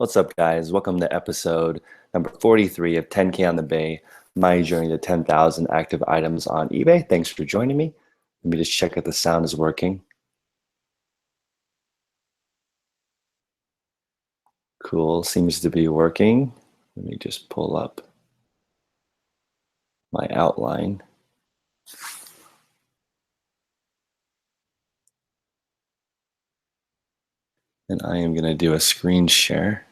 What's up, guys? Welcome to episode number 43 of 10K on the Bay, my journey to 10,000 active items on eBay. Thanks for joining me. Let me just check if the sound is working. Cool, seems to be working. Let me just pull up my outline. And I am gonna do a screen share.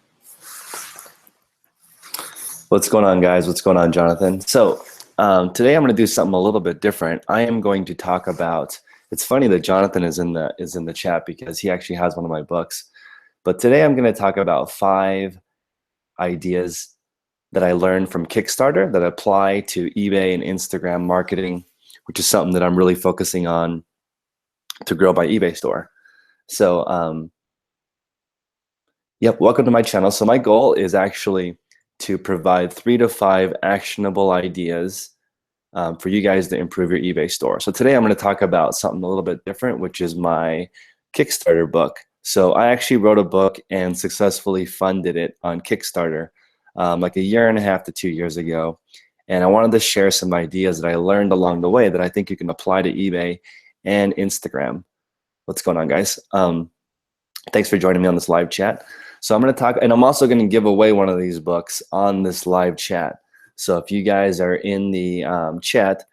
What's going on, guys? What's going on, Jonathan? So today I'm going to do something a little bit different. I am going to talk about. It's funny that Jonathan is in the chat because he actually has one of my books. But today I'm going to talk about 5 ideas that I learned from Kickstarter that apply to eBay and Instagram marketing, which is something that I'm really focusing on to grow my eBay store. So yep, welcome to my channel. So my goal is actually to provide 3 to 5 actionable ideas for you guys to improve your eBay store. So today I'm going to talk about something a little bit different, which is my Kickstarter book. So I actually wrote a book and successfully funded it on Kickstarter like 1.5 to 2 years ago. And I wanted to share some ideas that I learned along the way that I think you can apply to eBay and Instagram. What's going on, guys? Thanks for joining me on this live chat. So I'm going to talk, and I'm also going to give away one of these books on this live chat. So if you guys are in the chat,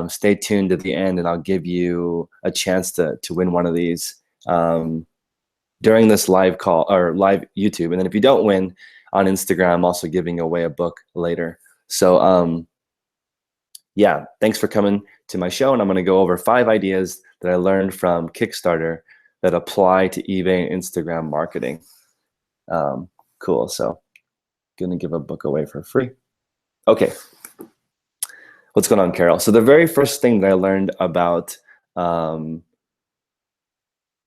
stay tuned to the end, and I'll give you a chance to win one of these during this live call or live YouTube. And then if you don't win on Instagram, I'm also giving away a book later. So yeah, thanks for coming to my show, and I'm going to go over 5 ideas that I learned from Kickstarter that apply to eBay and Instagram marketing. Cool. So gonna give a book away for free. Okay. What's going on, Carol? So the very first thing that I learned about,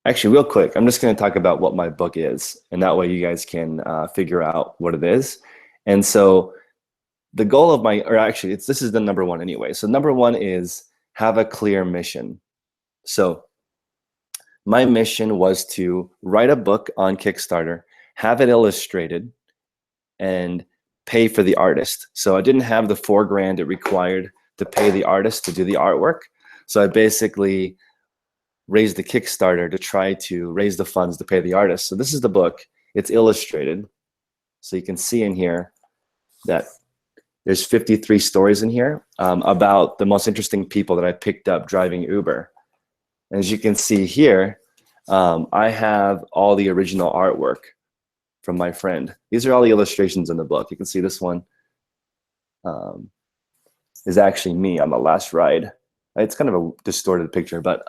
actually real quick, I'm just going to talk about what my book is, and that way you guys can figure out what it is. And so the goal of my, or actually this is the number 1 anyway. So number 1 is have a clear mission. So my mission was to write a book on Kickstarter, have it illustrated, and pay for the artist. So I didn't have the $4,000 it required to pay the artist to do the artwork. So I basically raised the Kickstarter to try to raise the funds to pay the artist. So this is the book. It's illustrated. So you can see in here that there's 53 stories in here about the most interesting people that I picked up driving Uber. As you can see here, I have all the original artwork from my friend. These are all the illustrations in the book. You can see this one is actually me on the last ride. It's kind of a distorted picture, but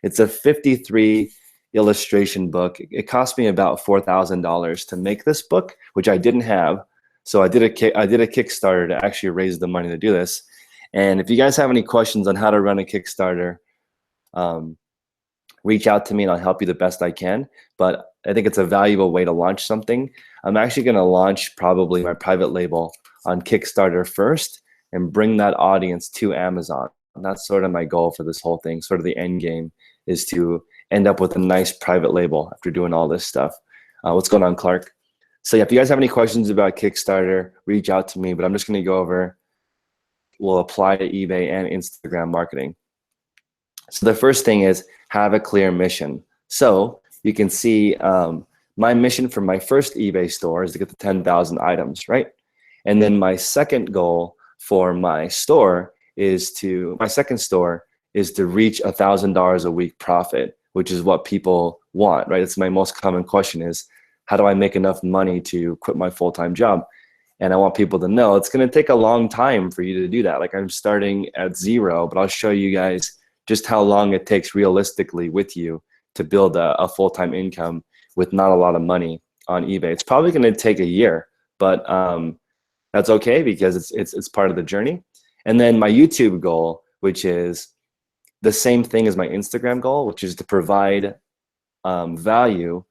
it's a 53 illustration book. It cost me about $4,000 to make this book, which I didn't have. So I did a Kickstarter to actually raise the money to do this. And if you guys have any questions on how to run a Kickstarter, reach out to me and I'll help you the best I can. But I think it's a valuable way to launch something. I'm actually going to launch probably my private label on Kickstarter first and bring that audience to Amazon. And that's sort of my goal for this whole thing. Sort of the end game is to end up with a nice private label after doing all this stuff. What's going on, Clark? So yeah, if you guys have any questions about Kickstarter, reach out to me. But I'm just going to go over, we'll apply to eBay and Instagram marketing. So the first thing is have a clear mission. So you can see my mission for my first eBay store is to get to 10,000 items, right? And then my second goal for my store is to, my second store is to reach $1,000 a week profit, which is what people want, right? It's my most common question is, how do I make enough money to quit my full-time job? And I want people to know it's going to take a long time for you to do that. Like I'm starting at 0, but I'll show you guys just how long it takes realistically with you to build a full-time income with not a lot of money on eBay. It's probably going to take a year, but that's okay because it's part of the journey. And then my YouTube goal, which is the same thing as my Instagram goal, which is to provide value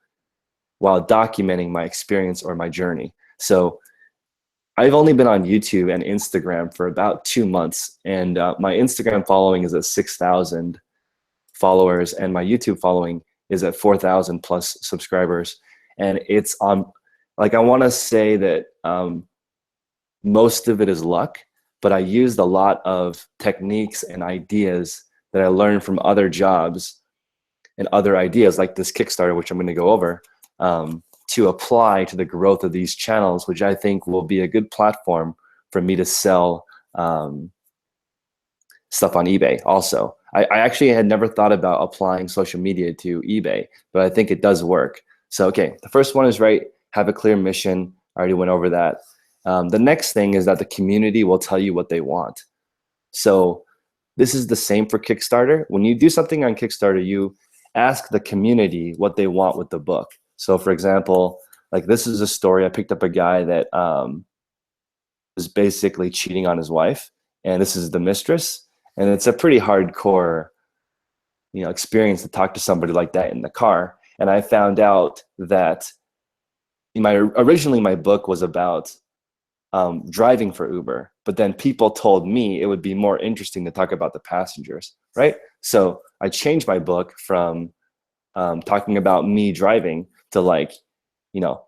while documenting my experience or my journey. So I've only been on YouTube and Instagram for about 2 months, and my Instagram following is at 6,000 followers, and my YouTube following is at 4,000 plus subscribers. And it's on like I want to say that most of it is luck, but I used a lot of techniques and ideas that I learned from other jobs and other ideas like this Kickstarter, which I'm going to go over, to apply to the growth of these channels, which I think will be a good platform for me to sell stuff on eBay also. I actually had never thought about applying social media to eBay, but I think it does work. So, okay, the first one is have a clear mission. I already went over that. The next thing is that the community will tell you what they want. So this is the same for Kickstarter. When you do something on Kickstarter, you ask the community what they want with the book. So for example, like this is a story. I picked up a guy that was basically cheating on his wife, and this is the mistress. And it's a pretty hardcore, experience to talk to somebody like that in the car. And I found out that originally my book was about driving for Uber, but then people told me it would be more interesting to talk about the passengers, right? So I changed my book from talking about me driving to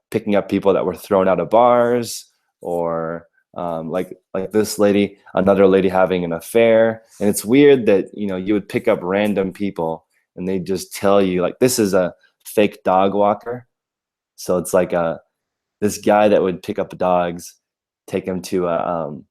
picking up people that were thrown out of bars, or like this lady, another lady having an affair. And it's weird that you would pick up random people and they just tell you, like, this is a fake dog walker. So it's like this guy that would pick up dogs, take him to a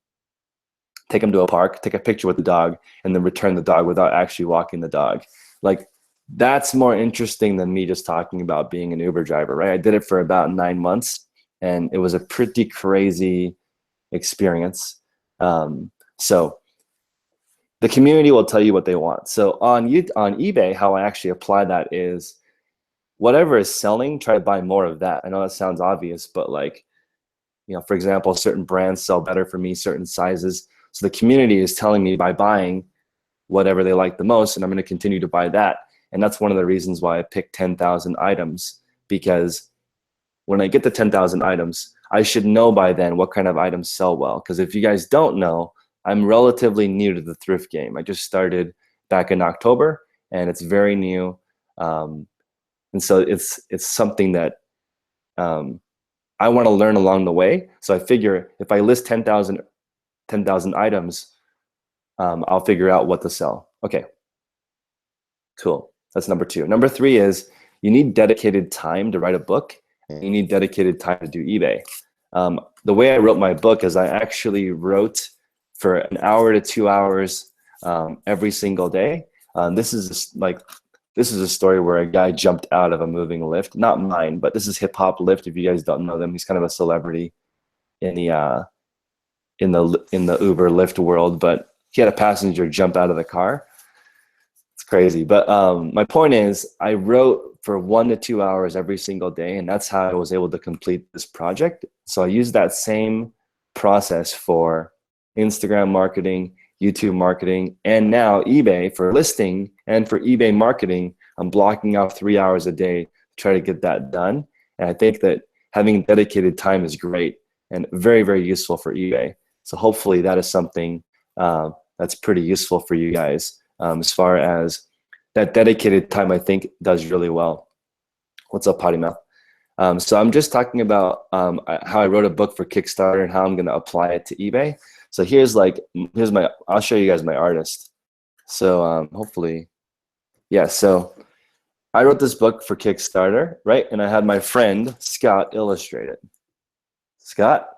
park, take a picture with the dog, and then return the dog without actually walking the dog. Like, that's more interesting than me just talking about being an Uber driver, right? I did it for about 9 months, and it was a pretty crazy experience. So the community will tell you what they want. So on eBay, how I actually apply that is whatever is selling, try to buy more of that. I know that sounds obvious, but for example, certain brands sell better for me, certain sizes. So the community is telling me by buying whatever they like the most, and I'm going to continue to buy that. And that's one of the reasons why I picked 10,000 items, because when I get the 10,000 items, I should know by then what kind of items sell well. Because if you guys don't know, I'm relatively new to the thrift game. I just started back in October, and it's very new. And so it's something that I want to learn along the way. So I figure if I list 10,000 items, I'll figure out what to sell. Okay, cool. That's number 2. Number 3 is you need dedicated time to write a book, and you need dedicated time to do eBay. The way I wrote my book is I actually wrote for an hour to 2 hours every single day. This is a story where a guy jumped out of a moving lift. Not mine, but this is Hip Hop Lift. If you guys don't know them, he's kind of a celebrity in the Uber Lyft world. But he had a passenger jump out of the car. It's crazy. But my point is, I wrote for 1 to 2 hours every single day, and that's how I was able to complete this project. So I used that same process for Instagram marketing, YouTube marketing, and now eBay for listing and for eBay marketing. I'm blocking out 3 hours a day to try to get that done. And I think that having dedicated time is great and very, very useful for eBay. So hopefully that is something that's pretty useful for you guys. As far as that dedicated time, I think does really well. What's up, Potty Mouth? So I'm just talking about how I wrote a book for Kickstarter and how I'm going to apply it to eBay. So I'll show you guys my artist. So hopefully, yeah. So I wrote this book for Kickstarter, right? And I had my friend Scott illustrate it. Scott,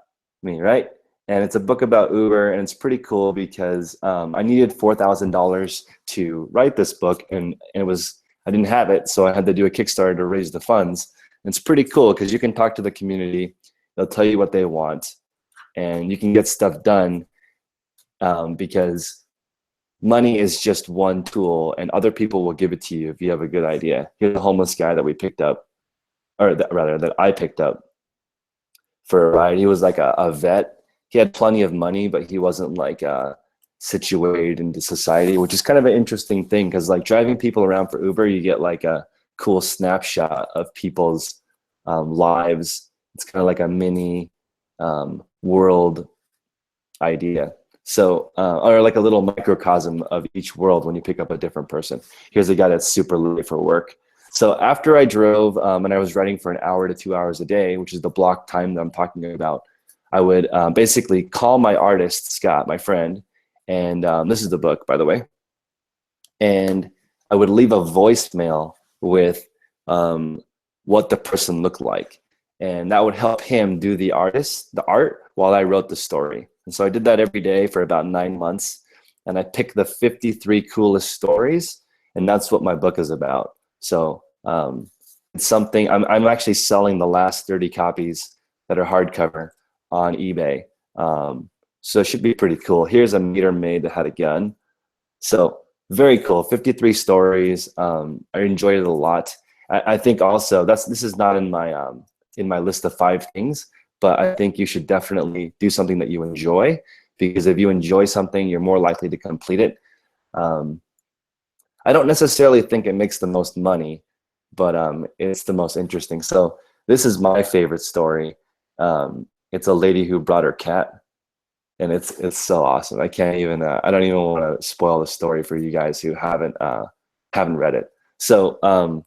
me, right? And it's a book about Uber, and it's pretty cool because I needed $4,000 to write this book, and I didn't have it, so I had to do a Kickstarter to raise the funds. And it's pretty cool because you can talk to the community; they'll tell you what they want, and you can get stuff done because money is just one tool, and other people will give it to you if you have a good idea. Here's a homeless guy that we picked up, or that I picked up for a ride. He was like a vet. He had plenty of money, but he wasn't like situated into society, which is kind of an interesting thing because like driving people around for Uber, you get like a cool snapshot of people's lives. It's kind of like a mini world idea. So, or like a little microcosm of each world when you pick up a different person. Here's a guy that's super late for work. So after I drove and I was writing for an hour to 2 hours a day, which is the block time that I'm talking about, I would basically call my artist, Scott, my friend, and this is the book, by the way, and I would leave a voicemail with what the person looked like. And that would help him do the art, while I wrote the story. And so I did that every day for about 9 months. And I picked the 53 coolest stories. And that's what my book is about. So it's something, I'm actually selling the last 30 copies that are hardcover on eBay. So it should be pretty cool. Here's a meter maid that had a gun. So very cool, 53 stories. I enjoyed it a lot. I think also this is not in my list of 5 things, but I think you should definitely do something that you enjoy, because if you enjoy something, you're more likely to complete it. I don't necessarily think it makes the most money, but it's the most interesting. So this is my favorite story. It's a lady who brought her cat. And it's so awesome. I can't even I don't even want to spoil the story for you guys who haven't read it. So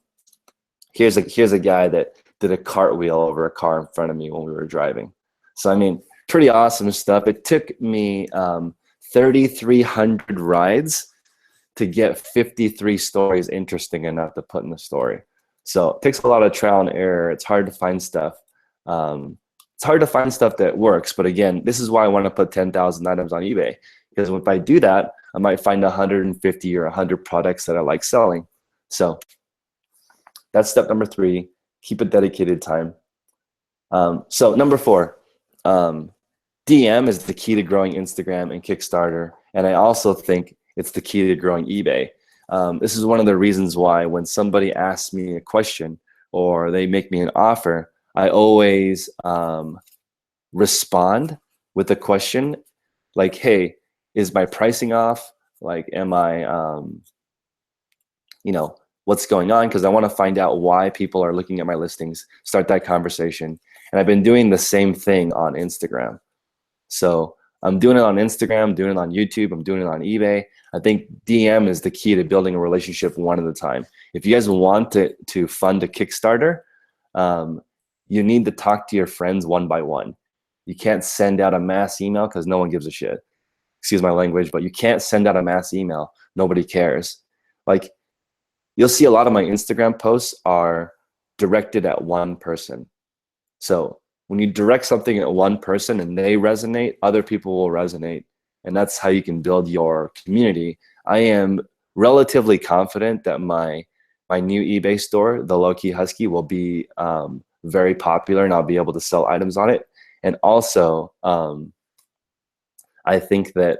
here's a guy that did a cartwheel over a car in front of me when we were driving. So I mean, pretty awesome stuff. It took me 3,300 rides to get 53 stories interesting enough to put in the story. So it takes a lot of trial and error. It's hard to find stuff. It's hard to find stuff that works, but again, this is why I want to put 10,000 items on eBay, because if I do that, I might find 150 or 100 products that I like selling. So that's step number 3, keep a dedicated time. So number 4, DM is the key to growing Instagram and Kickstarter, and I also think it's the key to growing eBay. This is one of the reasons why when somebody asks me a question or they make me an offer, I always respond with a question like, hey, is my pricing off? Like, am I, what's going on? Because I want to find out why people are looking at my listings, start that conversation. And I've been doing the same thing on Instagram. So I'm doing it on Instagram, I'm doing it on YouTube, I'm doing it on eBay. I think DM is the key to building a relationship one at a time. If you guys want to fund a Kickstarter, you need to talk to your friends one by one. You can't send out a mass email because no one gives a shit. Excuse my language, but you can't send out a mass email. Nobody cares. Like, you'll see a lot of my Instagram posts are directed at one person. So when you direct something at one person and they resonate, other people will resonate. And that's how you can build your community. I am relatively confident that my new eBay store, the Low Key Husky, will be very popular, and I'll be able to sell items on it. And also, I think that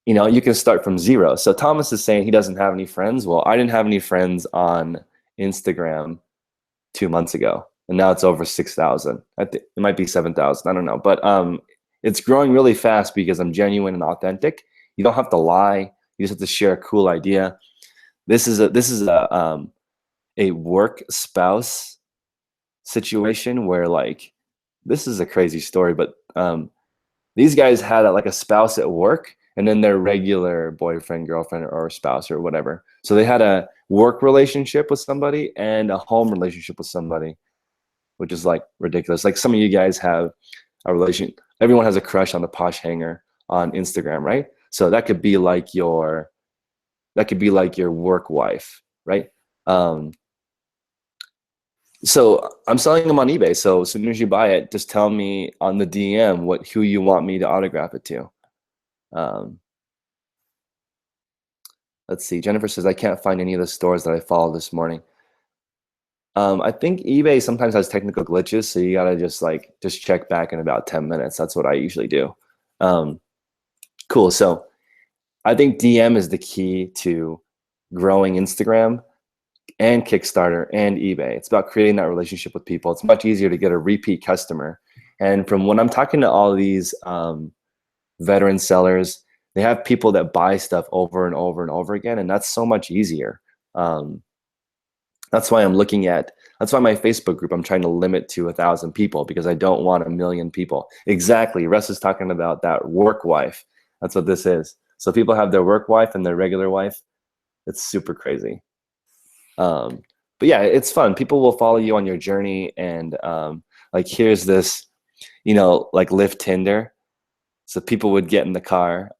you can start from 0. So Thomas is saying he doesn't have any friends. Well, I didn't have any friends on Instagram 2 months ago, and now it's over 6,000. I think it might be 7,000. I don't know, but it's growing really fast because I'm genuine and authentic. You don't have to lie. You just have to share a cool idea. This is a work spouse situation where, like, this is a crazy story, but these guys had a spouse at work and then their regular boyfriend, girlfriend, or spouse or whatever. So they had a work relationship with somebody and a home relationship with somebody, which is like ridiculous. Like, some of you guys have a relation. Everyone has a crush on the posh hanger on Instagram, right? So that could be like your work wife, right? So I'm selling them on eBay. So as soon as you buy it, just tell me on the DM who you want me to autograph it to. Let's see. Jennifer says, I can't find any of the stores that I followed this morning. I think eBay sometimes has technical glitches, so you gotta just check back in about 10 minutes. That's what I usually do. Cool. So I think DM is the key to growing Instagram and Kickstarter and eBay. It's about creating that relationship with people. It's much easier to get a repeat customer. And from when I'm talking to all these veteran sellers, they have people that buy stuff over and over and over again, and that's so much easier. That's why that's why my Facebook group, I'm trying to limit to 1,000 people, because I don't want 1 million people. Exactly. Russ is talking about that work wife. That's what this is. So people have their work wife and their regular wife. It's super crazy. But yeah, it's fun. People will follow you on your journey, and like here's this, like Lyft Tinder. So people would get in the car,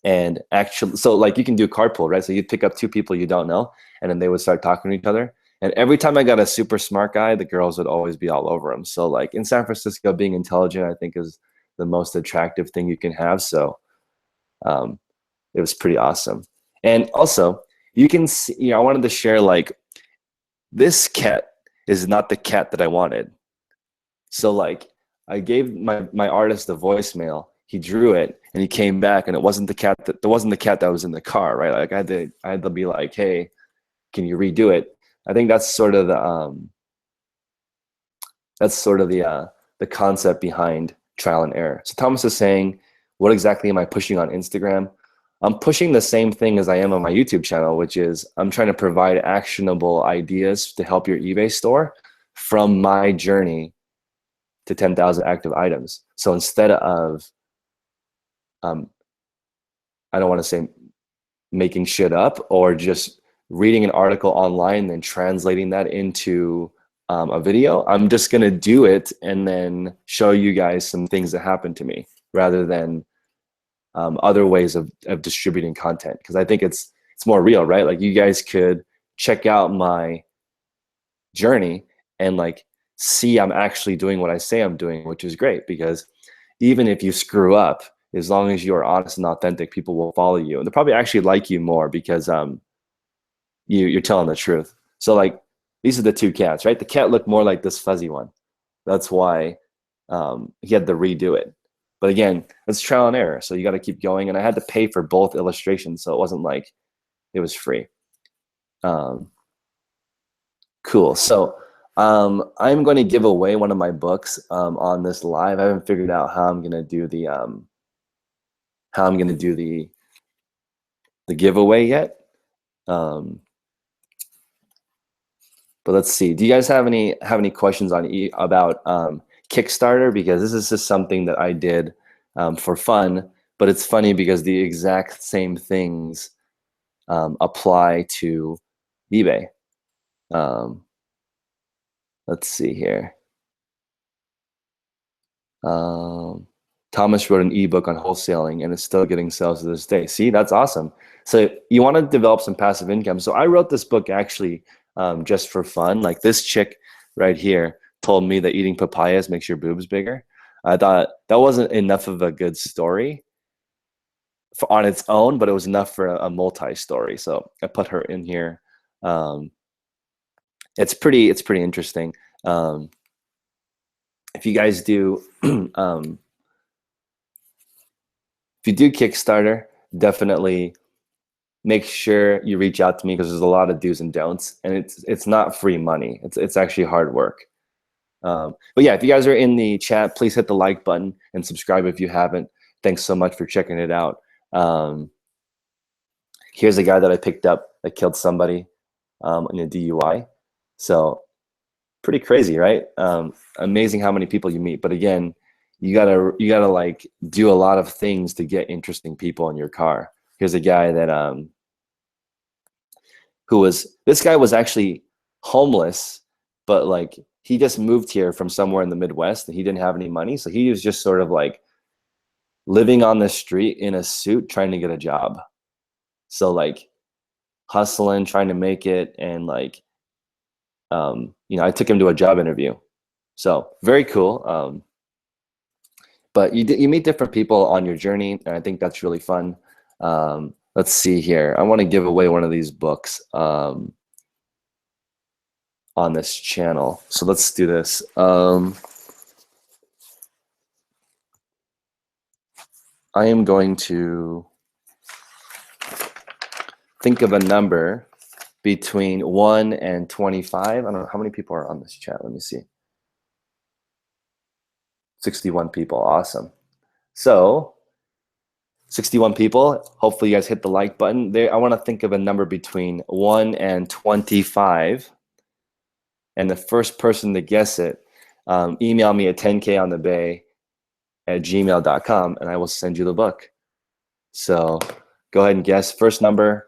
and actually, so like you can do carpool, right? So you'd pick up two people you don't know, and then they would start talking to each other. And every time I got a super smart guy, the girls would always be all over him. So like in San Francisco, being intelligent, I think, is the most attractive thing you can have. So um, it was pretty awesome. And also, you can see, I wanted to share like this cat is not the cat that I wanted. So like I gave my artist a voicemail. He drew it and he came back and it wasn't the cat that was in the car, right? Like I had to be like, hey, can you redo it? I think that's sort of the concept behind trial and error. So Thomas is saying, what exactly am I pushing on Instagram? I'm pushing the same thing as I am on my YouTube channel, which is I'm trying to provide actionable ideas to help your eBay store from my journey to 10,000 active items. So instead of, I don't want to say making shit up or just reading an article online and then translating that into a video, I'm just going to do it and then show you guys some things that happened to me rather than other ways of distributing content. Because I think it's more real, right? Like you guys could check out my journey and like see I'm actually doing what I say I'm doing, which is great, because even if you screw up, as long as you're honest and authentic, people will follow you and they'll probably actually like you more because you're telling the truth. So like these are the two cats, right? The cat looked more like this fuzzy one. That's why he had to redo it. But again, it's trial and error, so you got to keep going. And I had to pay for both illustrations, so it wasn't like it was free. Cool. So I'm going to give away one of my books on this live. I haven't figured out how I'm going to do the giveaway yet. But let's see. Do you guys have any questions about Kickstarter? Because this is just something that I did for fun, but it's funny because the exact same things apply to eBay. Let's see here. Thomas wrote an ebook on wholesaling and is still getting sales to this day. See, that's awesome. So you want to develop some passive income. So I wrote this book actually just for fun. Like this chick right here told me that eating papayas makes your boobs bigger. I thought that wasn't enough of a good story on its own, but it was enough for a multi-story. So I put her in here. It's pretty interesting. If you guys do, if you do Kickstarter, definitely make sure you reach out to me because there's a lot of do's and don'ts, and it's not free money. It's actually hard work. But yeah, if you guys are in the chat, please hit the like button and subscribe if you haven't. Thanks so much for checking it out. Here's a guy that I picked up that killed somebody in a DUI. So pretty crazy, right? Amazing how many people you meet. But again, you gotta like do a lot of things to get interesting people in your car. Here's a guy that this guy was actually homeless, but like he just moved here from somewhere in the Midwest and he didn't have any money. So he was just sort of like living on the street in a suit, trying to get a job. So like hustling, trying to make it. And like, I took him to a job interview. So very cool. But you meet different people on your journey, and I think that's really fun. Let's see here. I want to give away one of these books on this channel. So let's do this. I am going to think of a number between 1 and 25. I don't know how many people are on this chat. Let me see. 61 people. Awesome. So 61 people. Hopefully you guys hit the like button. There, I want to think of a number between 1 and 25. And the first person to guess it, email me at 10konthebay@gmail.com and I will send you the book. So go ahead and guess. First number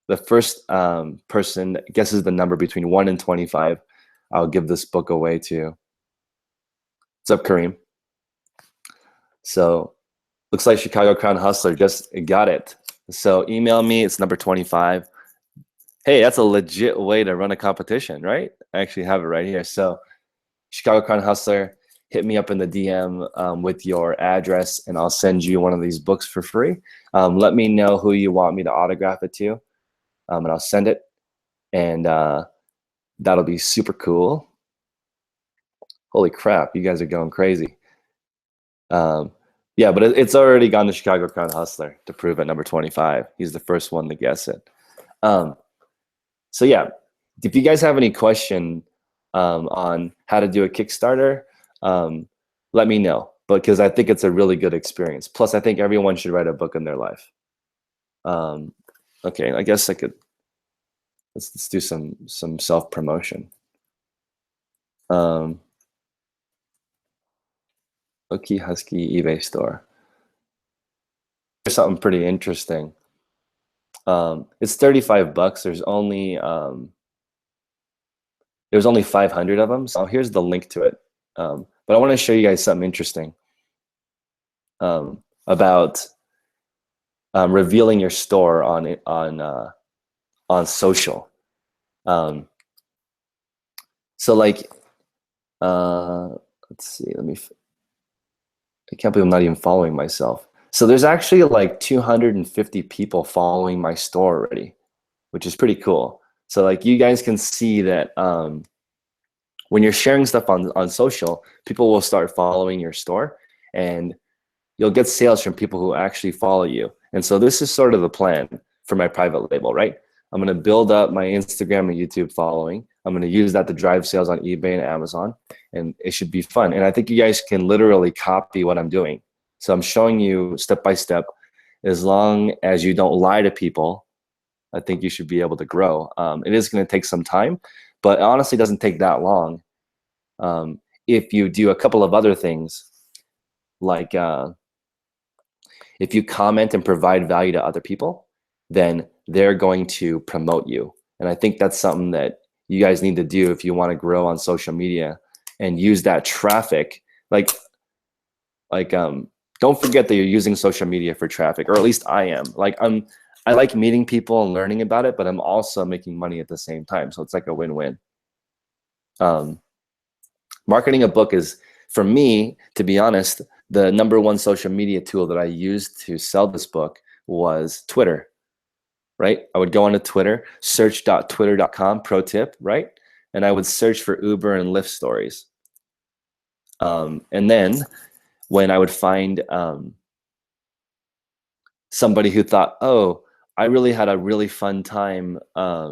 the first person guesses the number between 1 and 25, I'll give this book away to. What's up, Kareem? So looks like Chicago Crown Hustler just got it. So email me, it's number 25. Hey, that's a legit way to run a competition, right? I actually have it right here. So Chicago Crown Hustler, hit me up in the DM with your address, and I'll send you one of these books for free. Let me know who you want me to autograph it to, and I'll send it. And that'll be super cool. Holy crap, you guys are going crazy. Yeah, but it's already gone to Chicago Crown Hustler to prove at number 25. He's the first one to guess it. So yeah, if you guys have any question on how to do a Kickstarter, let me know, because I think it's a really good experience. Plus, I think everyone should write a book in their life. Okay, I guess I could, let's do some self-promotion. Okie Husky eBay store. There's something pretty interesting. It's 35 bucks. There's only 500 of them. So here's the link to it. But I want to show you guys something interesting about revealing your store on social. So like, let's see. I can't believe I'm not even following myself. So there's actually like 250 people following my store already, which is pretty cool. So like you guys can see that when you're sharing stuff on social, people will start following your store, and you'll get sales from people who actually follow you. And so this is sort of the plan for my private label, right? I'm going to build up my Instagram and YouTube following. I'm going to use that to drive sales on eBay and Amazon, and it should be fun. And I think you guys can literally copy what I'm doing. So I'm showing you step by step. As long as you don't lie to people, I think you should be able to grow. It is going to take some time, but it honestly doesn't take that long. If you do a couple of other things, like if you comment and provide value to other people, then they're going to promote you. And I think that's something that you guys need to do if you want to grow on social media and use that traffic. Like don't forget that you're using social media for traffic, or at least I am. Like I like meeting people and learning about it, but I'm also making money at the same time. So it's like a win-win. Marketing a book is, for me, to be honest, the #1 social media tool that I used to sell this book was Twitter, right? I would go onto Twitter, search.twitter.com, pro tip, right? And I would search for Uber and Lyft stories. And then when I would find somebody who thought, oh, I really had a really fun time. I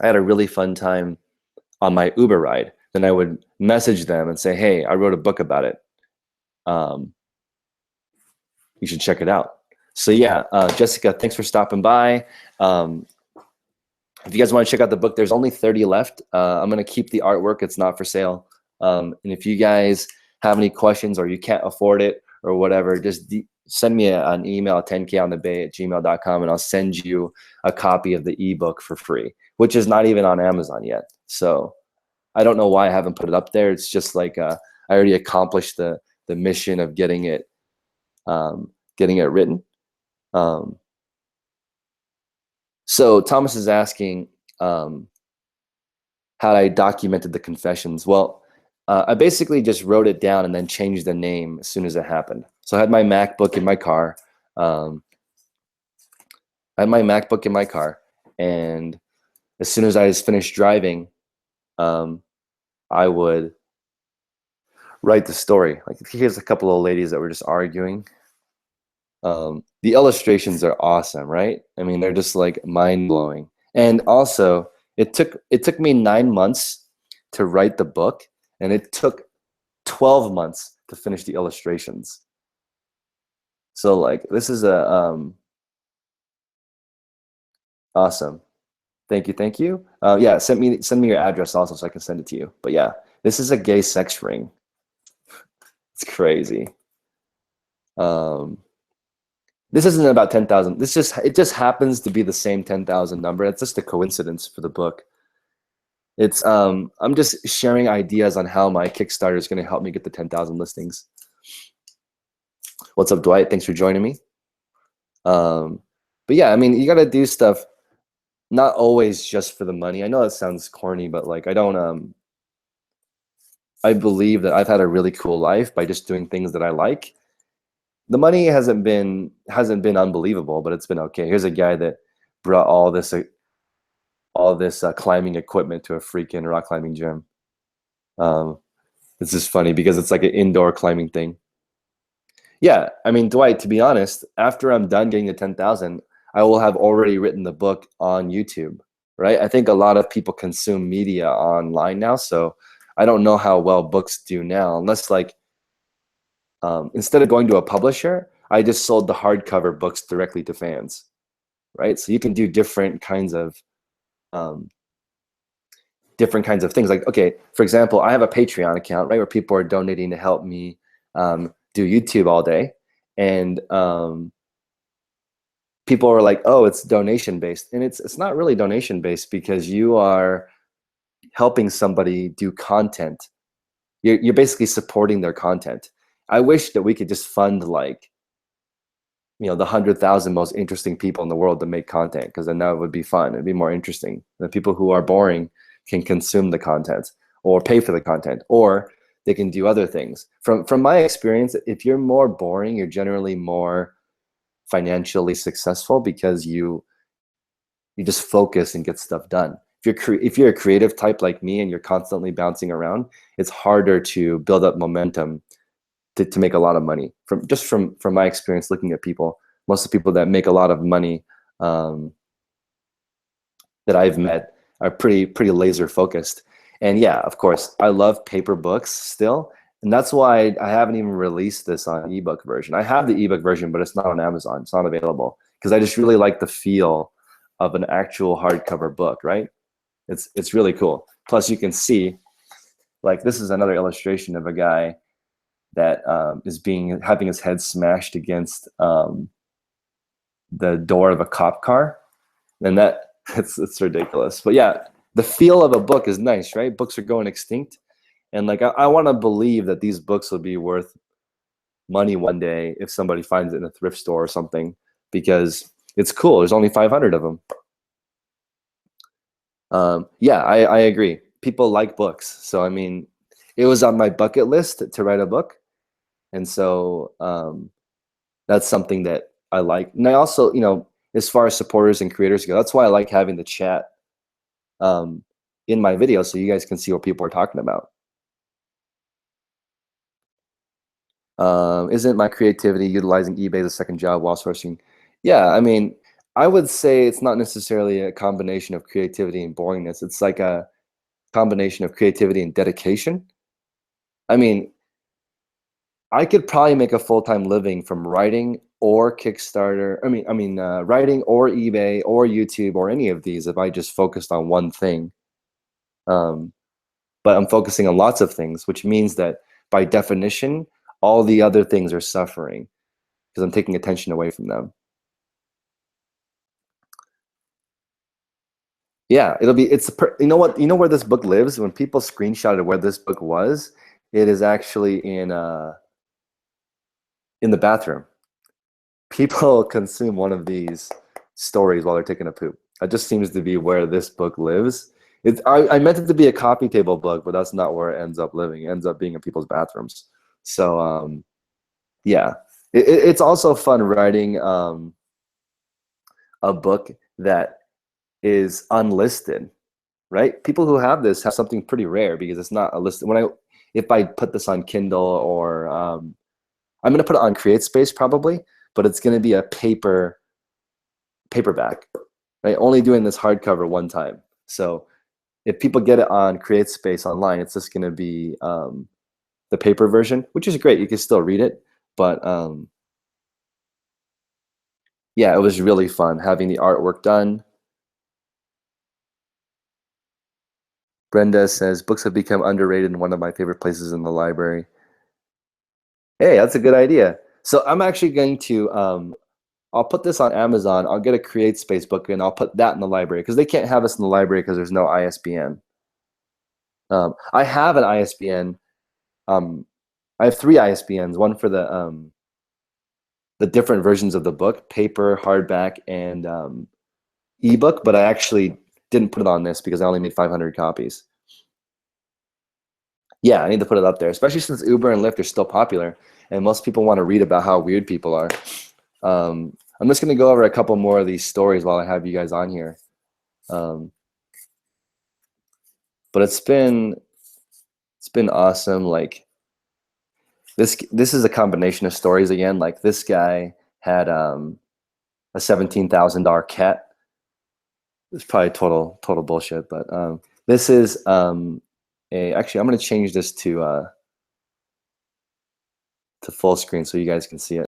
had a really fun time on my Uber ride. Then I would message them and say, hey, I wrote a book about it. You should check it out. So yeah, Jessica, thanks for stopping by. If you guys want to check out the book, there's only 30 left. I'm going to keep the artwork. It's not for sale. And if you guys have any questions, or you can't afford it or whatever, just send me an email at 10konthebay@gmail.com, and I'll send you a copy of the ebook for free, which is not even on Amazon yet. So I don't know why I haven't put it up there. It's just like I already accomplished the mission of getting it written. So Thomas is asking how I documented the confessions. Well, I basically just wrote it down and then changed the name as soon as it happened. So I had my MacBook in my car. And as soon as I was finished driving, I would write the story. Like, here's a couple of ladies that were just arguing. The illustrations are awesome, right? I mean, they're just like mind-blowing. And also, it took me 9 months to write the book, and it took 12 months to finish the illustrations. So like, this is a awesome. Thank you. Yeah, send me your address also so I can send it to you. But yeah, this is a gay sex ring. It's crazy. This isn't about 10,000. It just happens to be the same 10,000 number. It's just a coincidence for the book. It's I'm just sharing ideas on how my Kickstarter is going to help me get the 10,000 listings. What's up, Dwight? Thanks for joining me. But yeah, I mean, you got to do stuff not always just for the money. I know that sounds corny, but like I believe that I've had a really cool life by just doing things that I like. The money hasn't been unbelievable, but it's been okay. Here's a guy that brought all this climbing equipment to a freaking rock climbing gym. It's just funny because it's like an indoor climbing thing. Yeah, I mean, Dwight, to be honest, after I'm done getting the 10,000, I will have already written the book on YouTube, right? I think a lot of people consume media online now, so I don't know how well books do now, unless like instead of going to a publisher, I just sold the hardcover books directly to fans, right? So you can do different kinds of things. Like, okay, for example, I have a Patreon account, right, where people are donating to help me do YouTube all day, and people are like, oh, it's donation based, and it's not really donation based because you are helping somebody do content. You're basically supporting their content. I wish that we could just fund like, the 100,000 most interesting people in the world to make content, because then that would be fun. It'd be more interesting. The people who are boring can consume the content or pay for the content, or they can do other things. From my experience, if you're more boring, you're generally more financially successful because you just focus and get stuff done. If you're a creative type like me and you're constantly bouncing around, it's harder to build up momentum to make a lot of money. From my experience looking at people, most of the people that make a lot of money that I've met are pretty laser focused. And yeah, of course, I love paper books still. And that's why I haven't even released this on ebook version. I have the ebook version, but it's not on Amazon. It's not available because I just really like the feel of an actual hardcover book, right? It's really cool. Plus you can see, like, this is another illustration of a guy that is having his head smashed against the door of a cop car. And it's ridiculous. But yeah, the feel of a book is nice, right? Books are going extinct. And like, I want to believe that these books will be worth money one day if somebody finds it in a thrift store or something, because it's cool. There's only 500 of them. Yeah, I agree. People like books. So, I mean, it was on my bucket list to write a book. And so that's something that I like. And I also, as far as supporters and creators go, that's why I like having the chat in my video, so you guys can see what people are talking about. Isn't my creativity utilizing eBay as a second job while sourcing? Yeah, I mean, I would say it's not necessarily a combination of creativity and boringness. It's like a combination of creativity and dedication. I mean, I could probably make a full-time living from writing or Kickstarter. Writing or eBay or YouTube or any of these if I just focused on one thing. But I'm focusing on lots of things, which means that by definition, all the other things are suffering because I'm taking attention away from them. Yeah, you know what? You know where this book lives? When people screenshotted where this book was, it is actually in the bathroom. People consume one of these stories while they're taking a poop. That just seems to be where this book lives. I meant it to be a coffee table book, but that's not where it ends up living. It ends up being in people's bathrooms. So yeah, it's also fun writing a book that is unlisted, right? People who have this have something pretty rare because it's not a listed. If I put this on Kindle or I'm going to put it on CreateSpace probably, but it's going to be a paperback, right? Only doing this hardcover one time. So if people get it on CreateSpace online, it's just going to be the paper version, which is great. You can still read it, but yeah, it was really fun having the artwork done. Brenda says, books have become underrated and one of my favorite places in the library. Hey, that's a good idea. So I'm actually going to I'll put this on Amazon. I'll get a Create Space book and I'll put that in the library because they can't have us in the library because there's no ISBN. I have an ISBN. I have 3 ISBNs, one for the different versions of the book, paper, hardback, and ebook, but I actually didn't put it on this because I only made 500 copies. Yeah, I need to put it up there, especially since Uber and Lyft are still popular, and most people want to read about how weird people are. I'm just going to go over a couple more of these stories while I have you guys on here. But it's been awesome. Like this is a combination of stories again. Like this guy had a $17,000 cat. It's probably total bullshit, but this is actually I'm going to change this to full screen so you guys can see it.